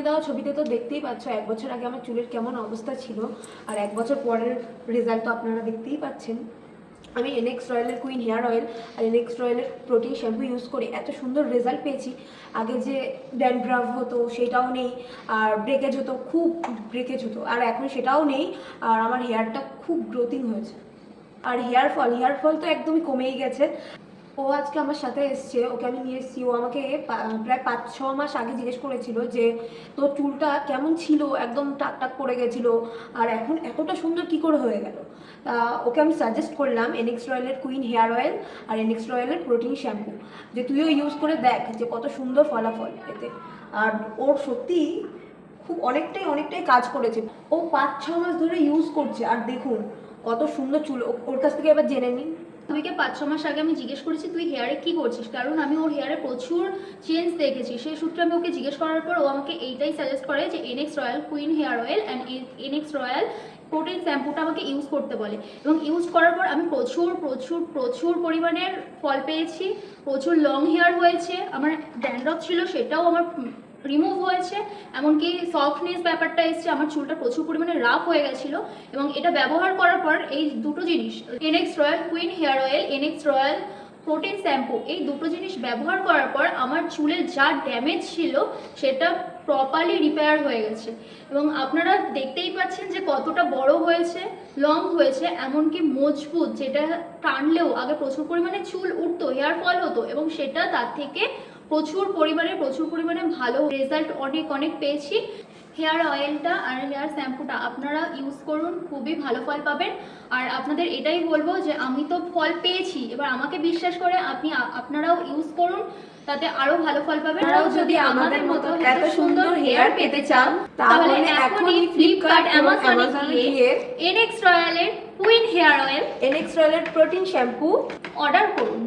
দেওয়া ছবিতে তো দেখতেই পাচ্ছ 1 বছর আগে আমার চুলের কেমন অবস্থা ছিল, আর 1 বছর পরের রেজাল্ট তো আপনারা দেখতেই পাচ্ছেন। আমি NX রয়্যালের কুইন হেয়ার অয়েল আর NX রয়্যালের প্রোটিন শ্যাম্পু ইউজ করে এত সুন্দর রেজাল্ট পেয়েছি। আগে যে ড্যান্ড্রাফ হতো সেটাও নেই, আর ব্রেকেজ হতো, খুব ব্রেকেজ হতো, আর এখন সেটাও নেই। আর আমার হেয়ারটা খুব গ্রোথিং হয়েছে। আর হেয়ার ফল তো একদমই কমেই গেছে। ও আজকে আমার সাথে এসছে, ওকে আমি নিয়ে এসেছি। ও আমাকে প্রায় 5-6 মাস আগে জিজ্ঞেস করেছিল যে তোর চুলটা কেমন ছিল, একদম টাক টাক পড়ে গেছিলো, আর এখন এতটা সুন্দর কি করে হয়ে গেল। তা ওকে আমি সাজেস্ট করলাম NX রয়্যালের কুইন হেয়ার অয়েল আর NX রয়্যালের প্রোটিন শ্যাম্পু, যে তুইও ইউজ করে দেখ যে কত সুন্দর ফলাফল এতে। আর ওর সত্যি খুব অনেকটাই কাজ করেছে। ও 5-6 মাস ধরে ইউজ করছে, আর দেখুন কত সুন্দর চুল। ওর কাছ থেকে এবার জেনে নিন। তুইকে 5-6 মাস আগে আমি জিজ্ঞেস করেছি তুই হেয়ারে কি করছিস, কারণ আমি ওর হেয়ারে প্রচুর চেঞ্জ দেখেছি। সেই সূত্রে আমি ওকে জিজ্ঞেস করার পর ও আমাকে এইটাই সাজেস্ট করে যে NX royal queen hair oil and NX royal protein শ্যাম্পুটা আমাকে ইউজ করতে বলে। এবং ইউজ করার পর আমি প্রচুর পরিমাণের ফল পেয়েছি, প্রচুর লং হেয়ার হয়েছে, আমার ড্যান্ড্রফ ছিল সেটাও আমার রিমুভ হয়েছে, এমনকি সফটনেস ব্যাপারটা এসছে, আমার চুলটা প্রচুর পরিমাণে রাফ হয়ে গেছিলো। এবং এটা ব্যবহার করার পর এই দুটো জিনিস NX royal queen hair oil, NX royal protein shampoo, এই দুটো জিনিস ব্যবহার করার পর আমার চুলে যা ড্যামেজ ছিল সেটা প্রপারলি রিপেয়ার হয়ে গেছে। এবং আপনারা দেখতেই পাচ্ছেন যে কতটা বড় হয়েছে, লং হয়েছে, এমনকি মজবুত, যেটা টানলেও আগে প্রচুর পরিমাণে চুল উঠতো, হেয়ার ফল হতো, এবং সেটা তার থেকে প্রচুর পরিমাণে ভালো রেজাল্ট অনেক পেয়েছি। হেয়ার অয়েলটা আর হেয়ার শ্যাম্পুটা আপনারা ইউজ করুন, খুবই ভালো ফল পাবেন। আর আপনাদের এটাই বলবো যে আমি তো ফল পেয়েছি, এবার আমাকে বিশ্বাস করে আপনারাও ইউজ করুন, তাতে আরো ভালো ফল পাবেন। আপনারাও যদি আমাদের মতো এত সুন্দর হেয়ার পেতে চান তাহলে এখনই ফ্লিপকার্ট, অ্যামাজনে গিয়ে NX রয়্যালের কুইন হেয়ার অয়েল, NX রয়্যালের প্রোটিন শ্যাম্পু অর্ডার করুন।